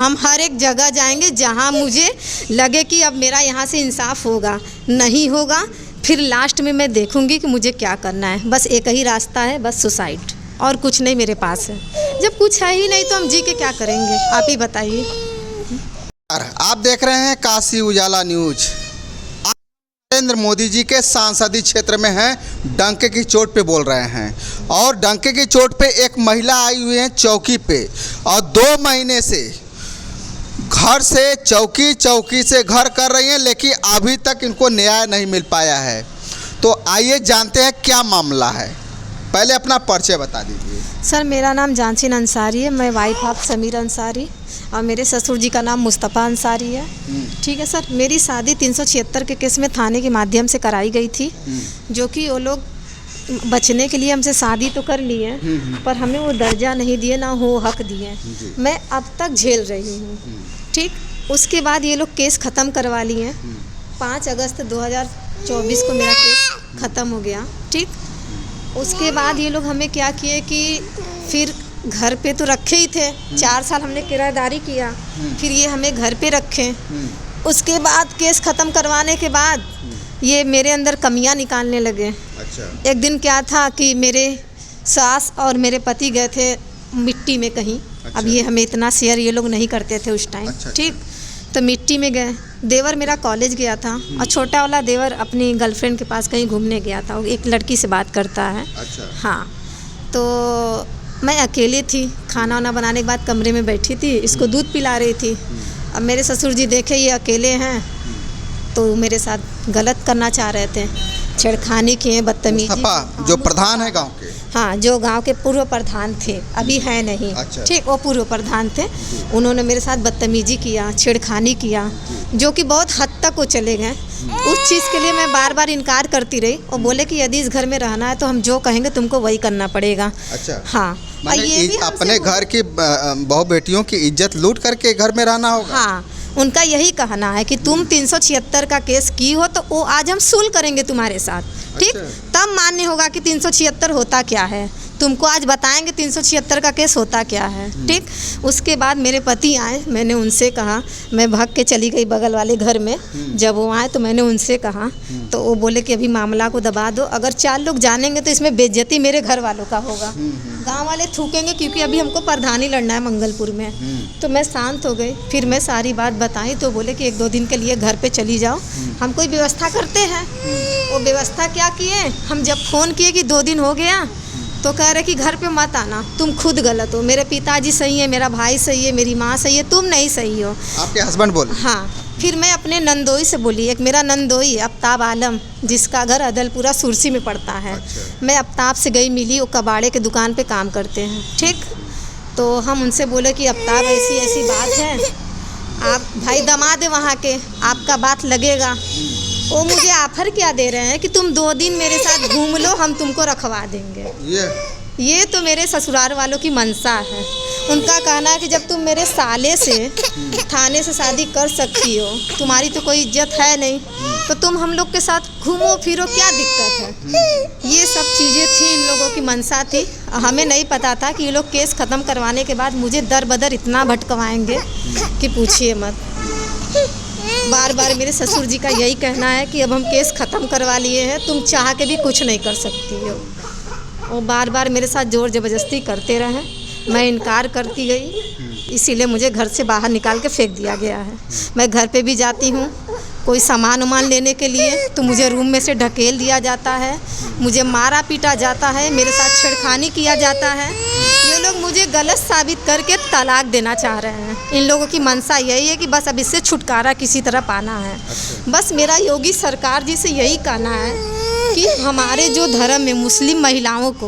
हम हर एक जगह जाएंगे जहां मुझे लगे कि अब मेरा यहां से इंसाफ होगा। नहीं होगा फिर लास्ट में मैं देखूंगी कि मुझे क्या करना है। बस एक ही रास्ता है, बस सुसाइड, और कुछ नहीं मेरे पास है। जब कुछ है ही नहीं तो हम जी के क्या करेंगे, आप ही बताइए। आप देख रहे हैं काशी उजाला न्यूज। नरेंद्र मोदी जी के सांसदीय क्षेत्र में हैं, डंके की चोट पे बोल रहे हैं। और डंके की चोट पे एक महिला आई हुई है चौकी पे, और 2 महीने से घर से चौकी से घर कर रही हैं, लेकिन अभी तक इनको न्याय नहीं मिल पाया है। तो आइए जानते हैं क्या मामला है। पहले अपना परिचय बता दीजिए। सर, मेरा नाम जानसीन अंसारी है। मैं वाइफ ऑफ समीर अंसारी, और मेरे ससुर जी का नाम मुस्तफ़ा अंसारी है। ठीक है सर, मेरी शादी 376 के केस में थाने के माध्यम से कराई गई थी, जो कि वो लोग बचने के लिए हमसे शादी तो कर ली है, पर हमें वो दर्जा नहीं दिए, ना वो हक दिए। मैं अब तक झेल रही हूँ। ठीक, उसके बाद ये लोग केस ख़त्म करवा लिए हैं। 5 अगस्त 2024 को मेरा केस ख़त्म हो गया। ठीक, उसके बाद ये लोग हमें क्या किए कि फिर घर पे तो रखे ही थे, 4 साल हमने किराएदारी किया, फिर ये हमें घर पे रखे। उसके बाद केस ख़त्म करवाने के बाद ये मेरे अंदर कमियां निकालने लगे। अच्छा। एक दिन क्या था कि मेरे सास और मेरे पति गए थे मिट्टी में कहीं। अच्छा। अब ये हमें इतना शेयर ये लोग नहीं करते थे उस टाइम। अच्छा। ठीक, तो मिट्टी में गए। देवर मेरा कॉलेज गया था, और छोटा वाला देवर अपनी गर्लफ्रेंड के पास कहीं घूमने गया था। वो एक लड़की से बात करता है। अच्छा। हाँ, तो मैं अकेली थी। खाना वाना बनाने के बाद कमरे में बैठी थी, इसको दूध पिला रही थी। अब मेरे ससुर जी देखे ये अकेले हैं, तो मेरे साथ गलत करना चाह रहे थे, छेड़खानी किए, बदतमीजी। जो प्रधान है गांव के? हाँ, जो गांव के पूर्व प्रधान थे, अभी है नहीं। अच्छा। ठीक, वो पूर्व प्रधान थे। उन्होंने मेरे साथ बदतमीजी किया, छेड़खानी किया, जो कि बहुत हद तक वो चले गए। उस चीज़ के लिए मैं बार बार इनकार करती रही, और बोले कि यदि इस घर में रहना है तो हम जो कहेंगे तुमको वही करना पड़ेगा। अच्छा। हाँ, ये भी अपने घर की बहू बेटियों की इज्जत लूट करके घर में रहना होगा। हाँ, उनका यही कहना है कि तुम 376 का केस की हो तो वो आज हम सुलह करेंगे तुम्हारे साथ। ठीक, तब मान्य होगा कि 376 होता क्या है, तुमको आज बताएंगे 376 का केस होता क्या है। ठीक, उसके बाद मेरे पति आए, मैंने उनसे कहा, मैं भाग के चली गई बगल वाले घर में। जब वो आए तो मैंने उनसे कहा, तो वो बोले कि अभी मामला को दबा दो, अगर 4 लोग जानेंगे तो इसमें बेइज्जती मेरे घर वालों का होगा, गांव वाले थूकेंगे, क्योंकि अभी हमको प्रधानी लड़ना है मंगलपुर में। तो मैं शांत हो गई। फिर मैं सारी बात बताई, तो बोले कि 1-2 दिन के लिए घर पे चली जाओ, हम कोई व्यवस्था करते हैं। वो व्यवस्था क्या किए, हम जब फ़ोन किए कि 2 दिन हो गया, तो कह रहे कि घर पे मत आना, तुम खुद गलत हो, मेरे पिताजी सही है, मेरा भाई सही है, मेरी माँ सही है, तुम नहीं सही हो। आपके हस्बैंड बोले? हाँ। फिर मैं अपने नंदोई से बोली, एक मेरा नंदोई आफ्ताब आलम, जिसका घर अदलपुरा सुरसी में पड़ता है। अच्छा। मैं आफ्ताब से गई, मिली, वो कबाड़े के दुकान पे काम करते हैं। ठीक, तो हम उनसे बोले कि आफ्ताब ऐसी ऐसी बात है, आप भाई दामाद है वहाँ के, आपका बात लगेगा। वो मुझे ऑफर क्या दे रहे हैं कि तुम 2 दिन मेरे साथ घूम लो, हम तुमको रखवा देंगे। ये तो मेरे ससुराल वालों की मंशा है। उनका कहना है कि जब तुम मेरे साले से थाने से शादी कर सकती हो, तुम्हारी तो कोई इज्जत है नहीं, तो तुम हम लोग के साथ घूमो फिरो, क्या दिक्कत है। ये सब चीज़ें थी, इन लोगों की मंशा थी। हमें नहीं पता था कि ये लोग केस ख़त्म करवाने के बाद मुझे दर बदर इतना भटकवाएंगे कि पूछिए मत। बार बार मेरे ससुर जी का यही कहना है कि अब हम केस ख़त्म करवा लिए हैं, तुम चाह के भी कुछ नहीं कर सकती हो। वो बार बार मेरे साथ ज़ोर ज़बरदस्ती करते रहे, मैं इनकार करती गई, इसीलिए मुझे घर से बाहर निकाल के फेंक दिया गया है। मैं घर पे भी जाती हूँ कोई सामान उमान लेने के लिए, तो मुझे रूम में से ढकेल दिया जाता है, मुझे मारा पीटा जाता है, मेरे साथ छेड़खानी किया जाता है। ये लोग मुझे गलत साबित करके तलाक देना चाह रहे हैं। इन लोगों की मंशा यही है कि बस अब इससे छुटकारा किसी तरह पाना है। बस मेरा योगी सरकार जी से यही कहना है कि हमारे जो धर्म में मुस्लिम महिलाओं को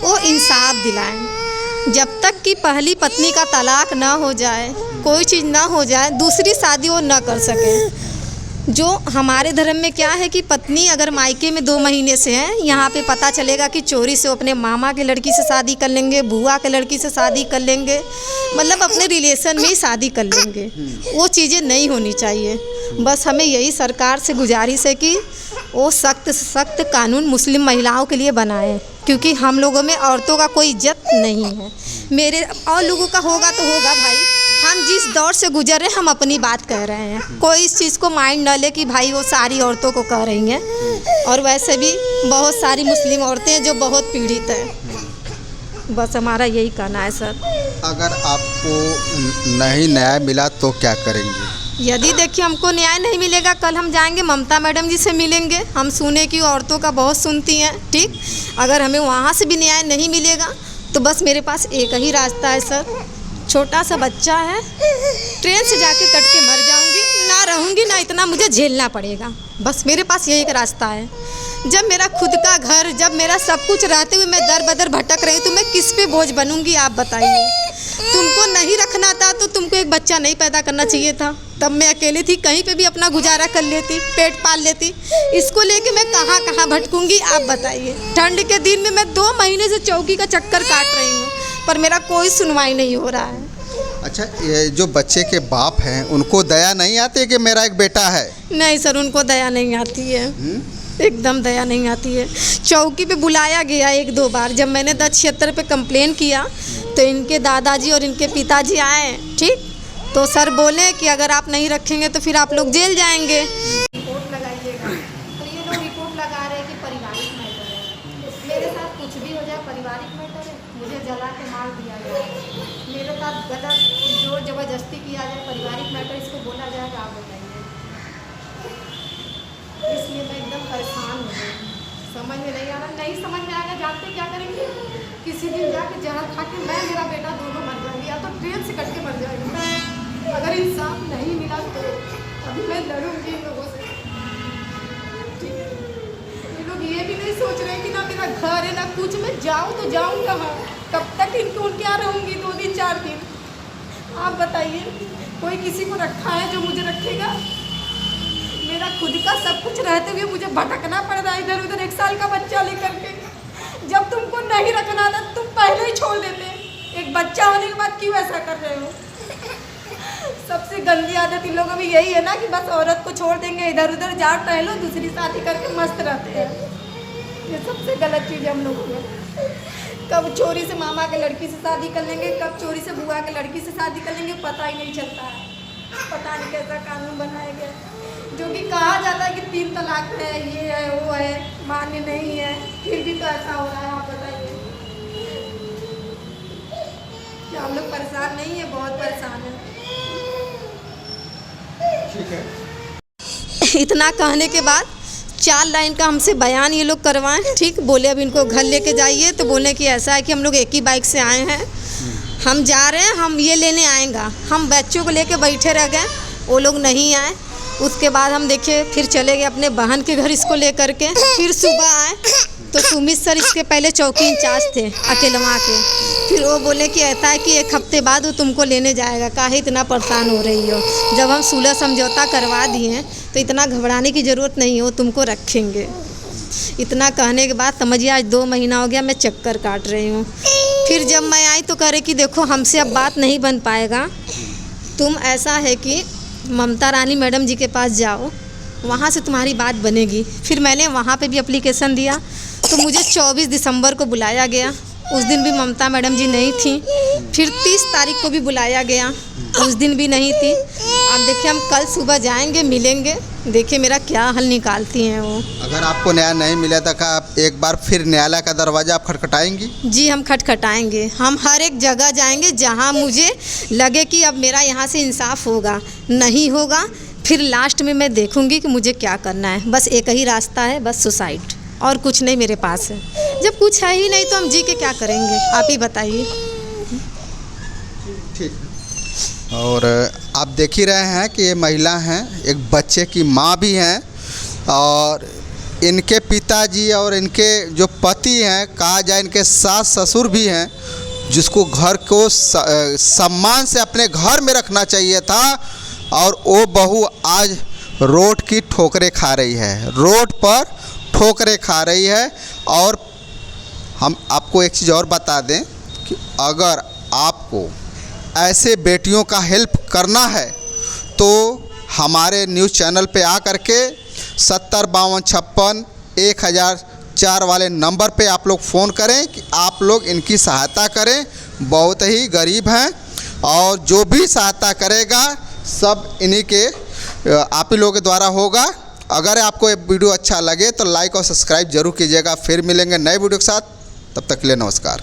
वो इंसाफ दिलाएं। जब तक कि पहली पत्नी का तलाक ना हो जाए, कोई चीज़ ना हो जाए, दूसरी शादी वो ना कर सकें। जो हमारे धर्म में क्या है कि पत्नी अगर मायके में 2 महीने से है, यहाँ पे पता चलेगा कि चोरी से वो अपने मामा के लड़की से शादी कर लेंगे, बुआ के लड़की से शादी कर लेंगे, मतलब अपने रिलेशन में ही शादी कर लेंगे। वो चीज़ें नहीं होनी चाहिए। बस हमें यही सरकार से गुजारिश है कि वो सख्त से सख्त कानून मुस्लिम महिलाओं के लिए बनाएं, क्योंकि हम लोगों में औरतों का कोई इज्जत नहीं है। मेरे और लोगों का होगा तो होगा भाई, हम जिस दौर से गुजरे हम अपनी बात कह रहे हैं, कोई इस चीज़ को माइंड न ले कि भाई वो सारी औरतों को कह रही हैं। और वैसे भी बहुत सारी मुस्लिम औरतें हैं जो बहुत पीड़ित हैं। बस हमारा यही कहना है सर। अगर आपको नहीं न्याय मिला तो क्या करेंगे? यदि देखिए हमको न्याय नहीं मिलेगा, कल हम जाएंगे ममता मैडम जी से मिलेंगे। हम सुने की औरतों का बहुत सुनती हैं, ठीक। अगर हमें वहाँ से भी न्याय नहीं मिलेगा तो बस मेरे पास एक ही रास्ता है सर। छोटा सा बच्चा है, ट्रेन से जाके कट के मर जाऊंगी, ना रहूंगी ना इतना मुझे झेलना पड़ेगा। बस मेरे पास यही एक रास्ता है। जब मेरा खुद का घर, जब मेरा सब कुछ रहते हुए मैं दर बदर भटक रही हूँ तो मैं किस पे बोझ बनूंगी आप बताइए। तुमको नहीं रखना था तो तुमको एक बच्चा नहीं पैदा करना चाहिए था। तब मैं अकेली थी, कहीं पे भी अपना गुजारा कर लेती, पेट पाल लेती। इसको लेके मैं कहाँ कहाँ भटकूंगी आप बताइए। ठंड के दिन में मैं 2 महीने से चौकी का चक्कर काट रही हूँ पर मेरा कोई सुनवाई नहीं हो रहा है। अच्छा, ये जो बच्चे के बाप हैं उनको दया नहीं आती है कि मेरा एक बेटा है? नहीं सर, उनको दया नहीं आती है। एकदम दया नहीं आती है। चौकी पे बुलाया गया 1-2 बार। जब मैंने 1076 पे कंप्लेन किया तो इनके दादाजी और इनके पिताजी आए, ठीक। तो सर बोले कि अगर आप नहीं रखेंगे तो फिर आप लोग जेल जाएंगे। रिपोर्ट लगाइएगा। तो ये लोग रिपोर्ट लगा रहे हैं कि पारिवारिक मैटर है। मेरे साथ कुछ भी हो जाए पारिवारिक मैटर है, मुझे जला के मार दिया गया। मेरे साथ गलत जोर जबरदस्ती किया जाए, पारिवारिक मैटर इसको बोला जाएगा, आप बताइए। इसलिए मैं एकदम परेशान हो गई, समझ में नहीं आ रहा। नहीं समझ में आएगा, जानते क्या करेंगे? किसी दिन जाके जहर खा के मैं मेरा बेटा दोनों मर जाएंगे, या तो ट्रेन से कट के मर जाएंगे। अगर इंसाफ नहीं मिला तो अभी मैं लड़ूंगी इन लोगों से। ये लोग ये भी नहीं सोच रहे कि ना मेरा घर है ना कुछ, मैं जाऊँ तो जाऊँ कहाँ? कब तक इनको उनके यहाँ रहूँगी? 2 दिन 4 दिन आप बताइए। कोई किसी को रखा है जो मुझे रखेगा? मेरा खुद का सब कुछ रहते हुए मुझे भटकना पड़ रहा है इधर उधर 1 साल का बच्चा लेकर के। जब तुमको नहीं रखना था तुम पहले ही छोड़ देते। एक बच्चा होने के बाद क्यों ऐसा कर रहे हो? सबसे गंदी आदत इन लोगों में यही है ना कि बस औरत को छोड़ देंगे, इधर उधर जाओ टहलो, दूसरी शादी करके मस्त रहते हैं। ये सबसे गलत चीज़ है हम लोगों में। कब चोरी से मामा के लड़की से शादी कर लेंगे, कब चोरी से बुआ के लड़की से शादी कर लेंगे, पता ही नहीं चलता है। पता नहीं कैसा कानून बनाया गया, जो कि कहा जाता है कि 3 तलाक है, ये है वो है, मान्य नहीं है, फिर भी तो ऐसा हो रहा है। आप बताइए, क्या हम लोग परेशान नहीं है? बहुत परेशान है। ठीक है। इतना कहने के बाद 4 लाइन का हमसे बयान ये लोग करवाएं, ठीक। बोले अब इनको घर लेके जाइए, तो बोले कि ऐसा है कि हम लोग एक ही बाइक से आए हैं, हम जा रहे हैं, हम ये लेने आएंगे। हम बच्चों को लेके बैठे रह गए, वो लोग नहीं आए। उसके बाद हम देखे फिर चले गए अपने बहन के घर इसको लेकर के। फिर सुबह आए तो सुमित सर इसके पहले चौकी इंचार्ज थे अकेलवा के। फिर वो बोले कि ऐसा है कि 1 हफ्ते बाद वो तुमको लेने जाएगा, काहे इतना परेशान हो रही हो? जब हम सुलह समझौता करवा दिए तो इतना घबराने की ज़रूरत नहीं है, वो तुमको रखेंगे। इतना कहने के बाद समझिए आज 2 महीना हो गया मैं चक्कर काट रही हूँ। फिर जब मैं आई तो कह रहे कि देखो हमसे अब बात नहीं बन पाएगा, तुम ऐसा है कि ममता रानी मैडम जी के पास जाओ, वहाँ से तुम्हारी बात बनेगी। फिर मैंने वहाँ पे भी एप्लीकेशन दिया तो मुझे 24 दिसंबर को बुलाया गया। उस दिन भी ममता मैडम जी नहीं थी। फिर 30 तारीख को भी बुलाया गया, उस दिन भी नहीं थी। अब देखिए हम कल सुबह जाएंगे, मिलेंगे, देखिए मेरा क्या हल निकालती हैं वो। अगर आपको न्याय नहीं मिला तो क्या आप एक बार फिर न्यायालय का दरवाज़ा आप खटखटाएंगी? जी हम खटखटाएंगे, हम हर एक जगह जाएंगे जहां मुझे लगे कि अब मेरा यहां से इंसाफ होगा। नहीं होगा फिर लास्ट में मैं देखूंगी कि मुझे क्या करना है। बस एक ही रास्ता है, बस सुसाइड, और कुछ नहीं मेरे पास है। जब कुछ है ही नहीं तो हम जी के क्या करेंगे, आप ही बताइए। ठीक। और आप देख ही रहे हैं कि ये महिला हैं, एक बच्चे की माँ भी हैं, और इनके पिताजी और इनके जो पति हैं, कहा जाए इनके सास ससुर भी हैं, जिसको घर को सम्मान से अपने घर में रखना चाहिए था, और वो बहू आज रोड की ठोकरें खा रही है, रोड पर ठोकरें खा रही है। और हम आपको एक चीज़ और बता दें कि अगर आपको ऐसे बेटियों का हेल्प करना है तो हमारे न्यूज़ चैनल पे आ करके 70 52 56 1004 वाले नंबर पे आप लोग फ़ोन करें कि आप लोग इनकी सहायता करें। बहुत ही गरीब हैं और जो भी सहायता करेगा सब इन्हीं के आप ही लोगों के द्वारा होगा। अगर आपको ये वीडियो अच्छा लगे तो लाइक और सब्सक्राइब जरूर कीजिएगा। फिर मिलेंगे नए वीडियो के साथ, तब तक के लिए नमस्कार।